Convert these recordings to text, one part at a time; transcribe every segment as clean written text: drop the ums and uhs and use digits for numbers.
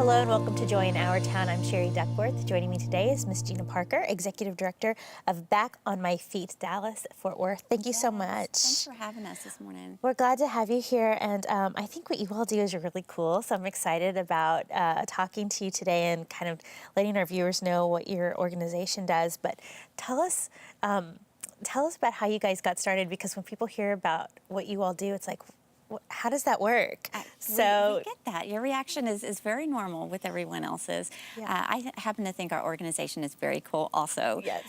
Hello and welcome to Joy in Our Town. I'm Sherry Duckworth. Joining me today is Miss Gina Parker, Executive Director of Back on My Feet, Dallas, Fort Worth. Thank you so much. Thanks for having us this morning. We're glad to have you here, and I think what you all do is really cool, so I'm excited about talking to you today and kind of letting our viewers know what your organization does. But tell us about how you guys got started, because when people hear about what you all do, it's like, how does that work? We get that. Your reaction is very normal with everyone else's. Yeah. I happen to think our organization is very cool also. Yes.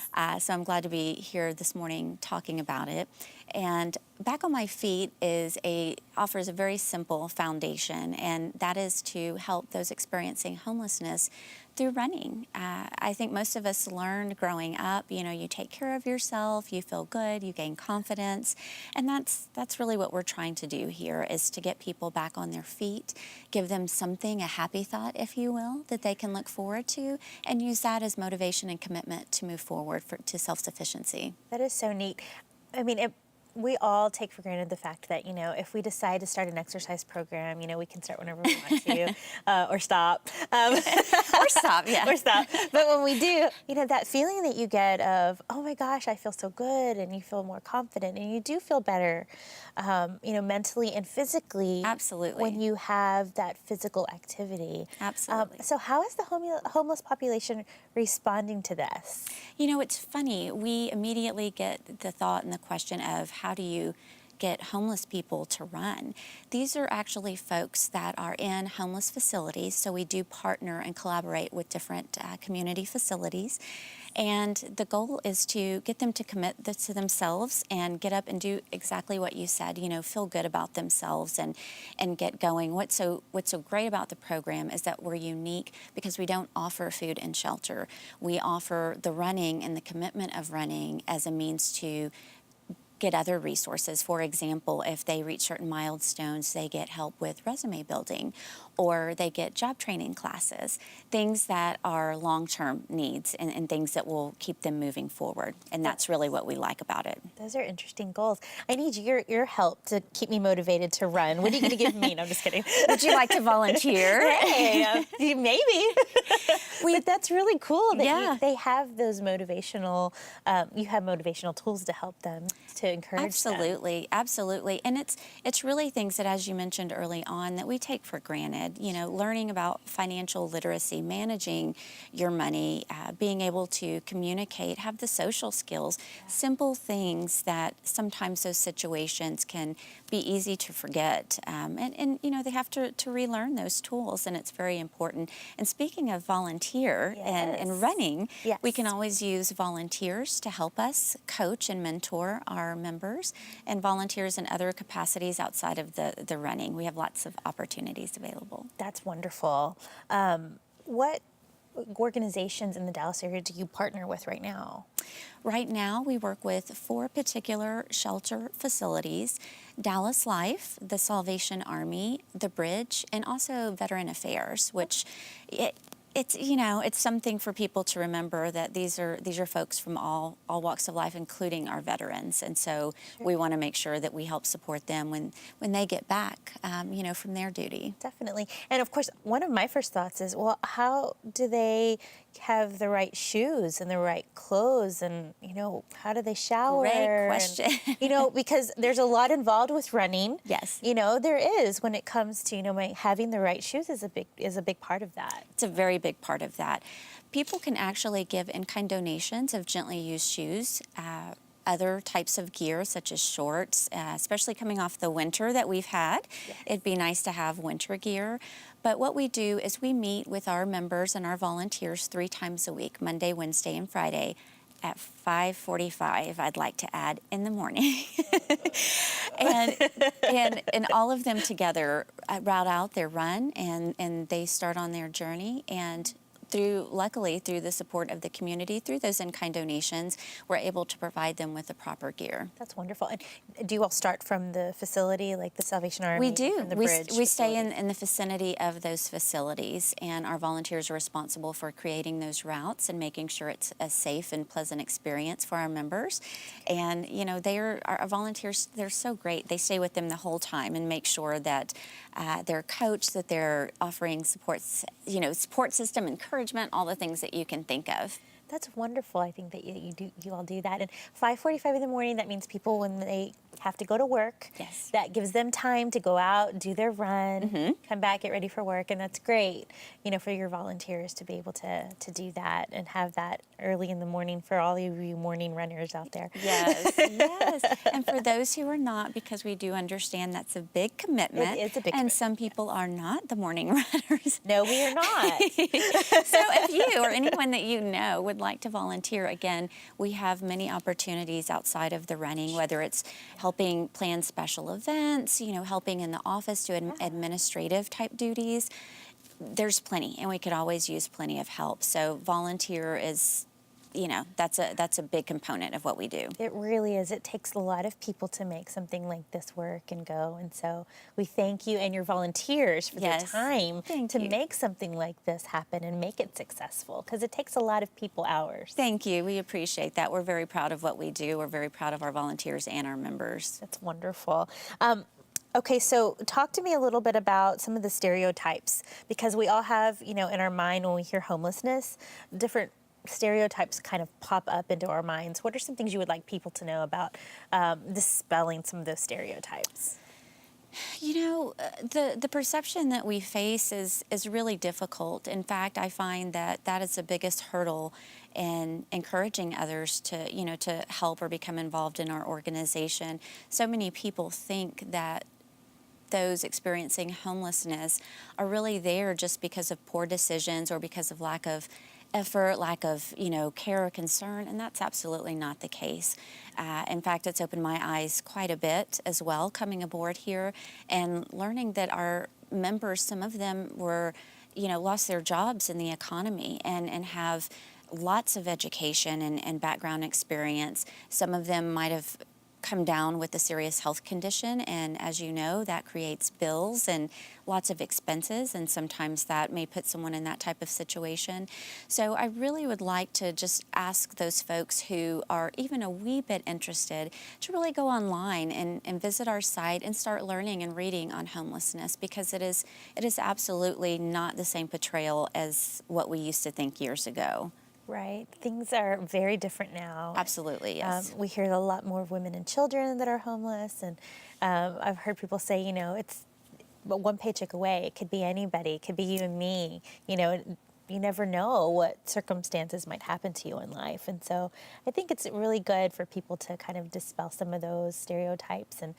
So I'm glad to be here this morning talking about it. And Back on My Feet offers a very simple foundation, and that is to help those experiencing homelessness through running. I think most of us learned growing up, you take care of yourself, you feel good, you gain confidence, and that's really what we're trying to do here, is to get people back on their feet, give them something, a happy thought, if you will, that they can look forward to, and use that as motivation and commitment to move forward to self-sufficiency. That is so neat. I mean, we all take for granted the fact that, if we decide to start an exercise program, we can start whenever we want to, or stop. Or stop, yeah. Or stop. But when we do, that feeling that you get of, oh my gosh, I feel so good, and you feel more confident, and you do feel better, mentally and physically. Absolutely. When you have that physical activity. Absolutely. So how is the homeless population responding to this? It's funny. We immediately get the thought and the question of, how do you get homeless people to run? These are actually folks that are in homeless facilities, so we do partner and collaborate with different community facilities. And the goal is to get them to commit to themselves and get up and do exactly what you said, feel good about themselves and get going. What's so great about the program is that we're unique because we don't offer food and shelter. We offer the running and the commitment of running as a means to get other resources. For example, if they reach certain milestones, they get help with resume building, or they get job training classes, things that are long-term needs and things that will keep them moving forward. And that's really what we like about it. Those are interesting goals. I need your help to keep me motivated to run. What are you going to give me? No, I'm just kidding. Would you like to volunteer? Hey, maybe. But that's really cool that they have those motivational, you have motivational tools to help them, to encourage them. Absolutely. And it's really things that, as you mentioned early on, that we take for granted. Learning about financial literacy, managing your money, being able to communicate, have the social skills, simple things that sometimes those situations can be easy to forget. And they have to relearn those tools, and it's very important. And speaking of volunteer and running, we can always use volunteers to help us coach and mentor our members, and volunteers in other capacities outside of the running. We have lots of opportunities available. That's wonderful. What organizations in the Dallas area do you partner with right now? Right now, we work with 4 particular shelter facilities: Dallas Life, the Salvation Army, the Bridge, and also Veteran Affairs, which it's something for people to remember, that these are folks from all walks of life, including our veterans, and so we want to make sure that we help support them when they get back, from their duty. Definitely. And of course, one of my first thoughts is, well, how do they have the right shoes and the right clothes, and how do they shower? Great question. And, because there's a lot involved with running. Yes. There is, when it comes to having the right shoes is a big part of that. It's a very big part of that. People can actually give in-kind donations of gently used shoes, other types of gear such as shorts, especially coming off the winter that we've had. Yes. It'd be nice to have winter gear. But what we do is we meet with our members and our volunteers 3 times a week, Monday, Wednesday, and Friday, at 5:45, I'd like to add, in the morning. and all of them together route out their run, and they start on their journey. And luckily, through the support of the community, through those in-kind donations, we're able to provide them with the proper gear. That's wonderful. And do you all start from the facility, like the Salvation Army? We do. From the We, bridge we stay facilities? in the vicinity of those facilities, and our volunteers are responsible for creating those routes and making sure it's a safe and pleasant experience for our members. And, you know, our volunteers, they're so great. They stay with them the whole time and make sure that they're coached, that they're offering supports, you know, support system, encouragement, all the things that you can think of. That's wonderful. I think that you all do that. And 5:45 in the morning, that means people when they have to go to work. Yes. That gives them time to go out, do their run, come back, get ready for work, and that's great. You know, for your volunteers to be able to do that and have that early in the morning for all of you morning runners out there. Yes, yes. And for those who are not, because we do understand that's a big commitment. It is a big And commitment, some people are not the morning runners. No, we are not. So if you or anyone that you know would like to volunteer, again, we have many opportunities outside of the running, whether it's helping plan special events, you know, helping in the office, do administrative type duties. There's plenty, and we could always use plenty of help. So volunteer is, you know, that's a big component of what we do. It really is. It takes a lot of people to make something like this work and go. And so we thank you and your volunteers for Yes. the time Thank to you. make something like this happen and make it successful, because it takes a lot of people hours. Thank you. We appreciate that. We're very proud of what we do. We're very proud of our volunteers and our members. That's wonderful. Okay, so talk to me a little bit about some of the stereotypes, because we all have, you know, in our mind when we hear homelessness, different stereotypes kind of pop up into our minds. What are some things you would like people to know about dispelling some of those stereotypes? You know, the perception that we face is really difficult. In fact, I find that is the biggest hurdle in encouraging others to, you know, to help or become involved in our organization. So many people think that those experiencing homelessness are really there just because of poor decisions or because of lack of effort, lack of, you know, care or concern, and that's absolutely not the case. In fact, it's opened my eyes quite a bit as well coming aboard here and learning that our members, some of them were, you know, lost their jobs in the economy and have lots of education and background experience. Some of them might have come down with a serious health condition, and as you know, that creates bills and lots of expenses, and sometimes that may put someone in that type of situation. So I really would like to just ask those folks who are even a wee bit interested to really go online and visit our site and start learning and reading on homelessness, because it is absolutely not the same portrayal as what we used to think years ago. Right. Things are very different now. Absolutely, yes. We hear a lot more of women and children that are homeless, and I've heard people say, you know, it's but one paycheck away. It could be anybody. It could be you and me. You know, you never know what circumstances might happen to you in life, and so I think it's really good for people to kind of dispel some of those stereotypes and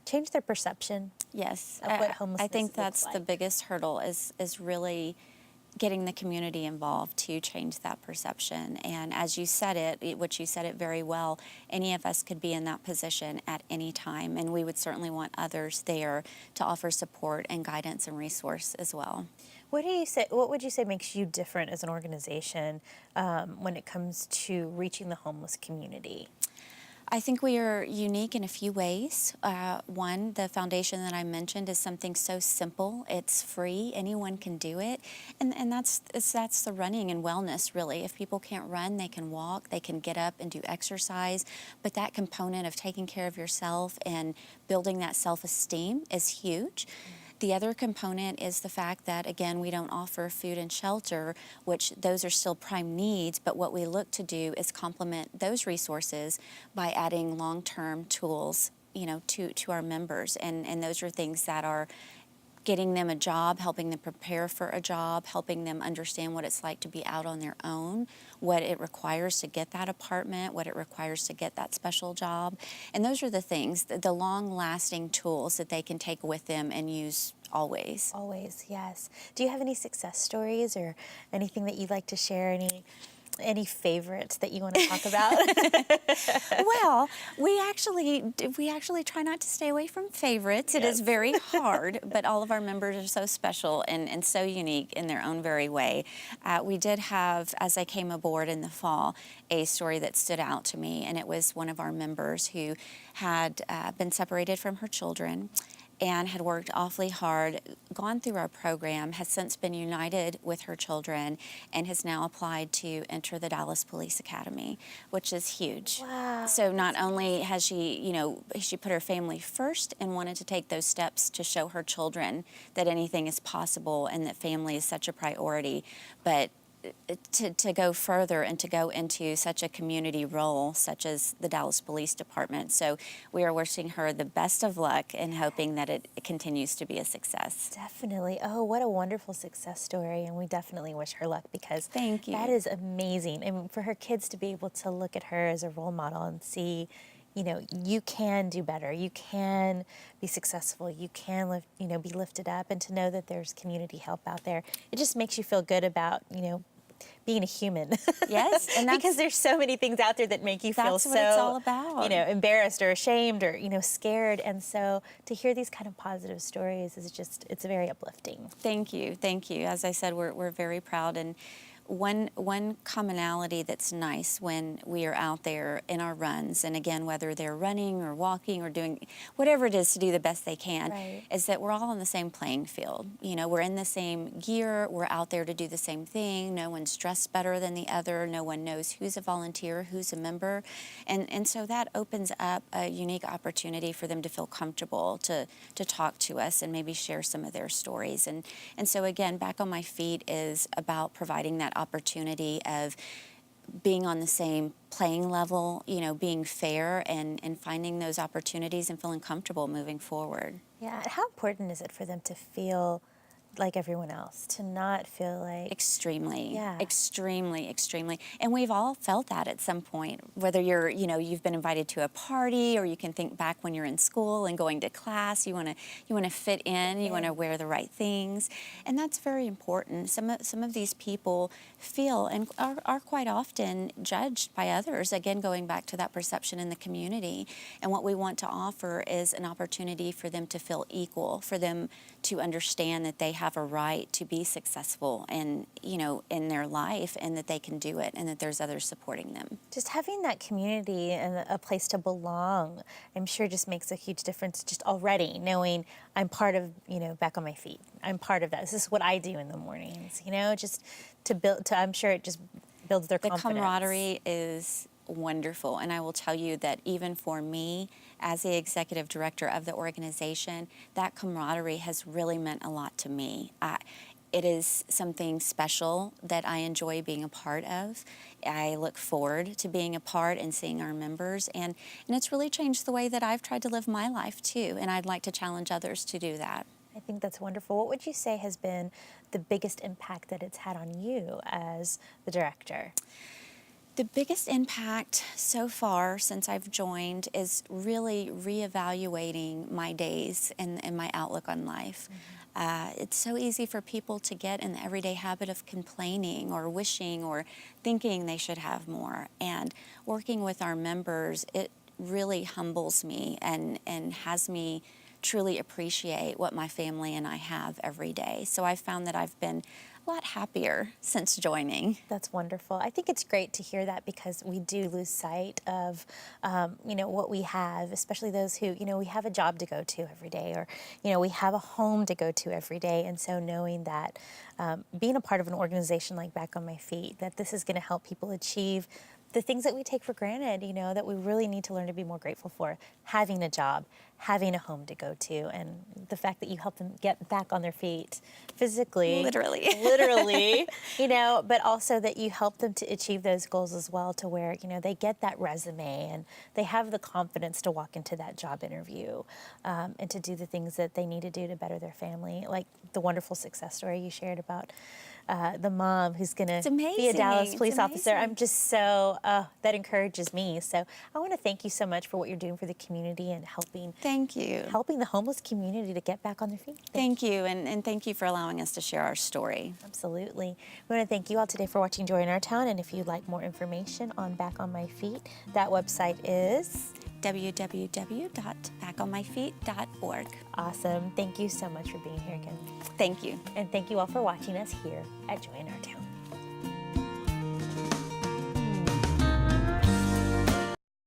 change their perception. Yes, Of what I homelessness think looks that's the like. biggest hurdle is really getting the community involved to change that perception. And as you said which you said it very well, any of us could be in that position at any time, and we would certainly want others there to offer support and guidance and resource as well. What would you say makes you different as an organization when it comes to reaching the homeless community? I think we are unique in a few ways. One, the foundation that I mentioned is something so simple. It's free. Anyone can do it. And that's the running and wellness, really. If people can't run, they can walk, they can get up and do exercise. But that component of taking care of yourself and building that self-esteem is huge. The other component is the fact that, again, we don't offer food and shelter, which those are still prime needs, but what we look to do is complement those resources by adding long-term tools, you know, to our members. And those are things that are getting them a job, helping them prepare for a job, helping them understand what it's like to be out on their own, what it requires to get that apartment, what it requires to get that special job. And those are the things, the long-lasting tools that they can take with them and use always. Always, yes. Do you have any success stories or anything that you'd like to share? Any any favorites that you want to talk about? Well, we actually try not to stay away from favorites. It is Yes. very hard, but all of our members are so special and so unique in their own very way. We did have, as I came aboard in the fall, a story that stood out to me, and it was one of our members who had been separated from her children and had worked awfully hard, gone through our program, has since been united with her children, and has now applied to enter the Dallas Police Academy, which is huge. Wow. So not only has she put her family first and wanted to take those steps to show her children that anything is possible and that family is such a priority, but to go further and to go into such a community role such as the Dallas Police Department. So we are wishing her the best of luck and hoping that it continues to be a success. Definitely. Oh, what a wonderful success story. And we definitely wish her luck because Thank you. that is amazing. And for her kids to be able to look at her as a role model and see, you can do better. You can be successful. You can be lifted up, and to know that there's community help out there. It just makes you feel good about, being a human. Yes, and that's, because there's so many things out there that make you feel that's so, what it's all about. embarrassed or ashamed or, scared. And so to hear these kind of positive stories is it's very uplifting. Thank you, thank you. As I said, we're very proud, and one commonality that's nice when we are out there in our runs, and again, whether they're running or walking or doing whatever it is to do the best they can, Right. is that we're all on the same playing field. We're in the same gear, we're out there to do the same thing. No one's dressed better than the other, no one knows who's a volunteer, who's a member, and so that opens up a unique opportunity for them to feel comfortable to talk to us and maybe share some of their stories. And so again, Back on My Feet is about providing that opportunity of being on the same playing level, being fair and finding those opportunities and feeling comfortable moving forward. Yeah. And how important is it for them to feel like everyone else, to not feel like Extremely, Yeah. extremely, extremely. And we've all felt that at some point, whether you've been invited to a party, or you can think back when you're in school and going to class, you want to fit in, you want to wear the right things. And that's very important. Some of these people feel and are quite often judged by others, again, going back to that perception in the community. And what we want to offer is an opportunity for them to feel equal, for them to understand that they have a right to be successful and in their life, and that they can do it, and that there's others supporting them. just having that community and a place to belong, I'm sure just makes a huge difference just already knowing I'm part of, Back on My Feet. I'm part of that. This is what I do in the mornings, just to build, I'm sure it just builds their The confidence. camaraderie is wonderful, and I will tell you that even for me as the executive director of the organization, that camaraderie has really meant a lot to me. It is something special that I enjoy being a part of. I look forward to being a part and seeing our members, and it's really changed the way that I've tried to live my life too, and I'd like to challenge others to do that. I think that's wonderful. What would you say has been the biggest impact that it's had on you as the director? The biggest impact so far since I've joined is really reevaluating my days and my outlook on life. It's so easy for people to get in the everyday habit of complaining or wishing or thinking they should have more. And working with our members, it really humbles me and has me truly appreciate what my family and I have every day. So I've found that I've been a lot happier since joining. That's wonderful. I think it's great to hear that because we do lose sight of, what we have, especially those who, we have a job to go to every day, or, we have a home to go to every day. And so knowing that being a part of an organization like Back on My Feet, that this is going to help people achieve the things that we take for granted, that we really need to learn to be more grateful for. Having a job, having a home to go to, and the fact that you help them get back on their feet physically. Literally, but also that you help them to achieve those goals as well, to where, they get that resume and they have the confidence to walk into that job interview and to do the things that they need to do to better their family. Like the wonderful success story you shared about the mom who's going to be a amazing. Dallas It's police officer. I'm amazing. just so, that police officer. I'm amazing. just so, that encourages me. So I want to thank you so much for what you're doing for the community and Thank you. helping the homeless community to get back on their feet. Thank you, and thank you for allowing us to share our story. Absolutely. We want to thank you all today for watching Joy in Our Town. And if you'd like more information on Back on My Feet, that website is www.backonmyfeet.org. awesome. Thank you so much for being here again. Thank you. And thank you all for watching us here at Joy in Our Town.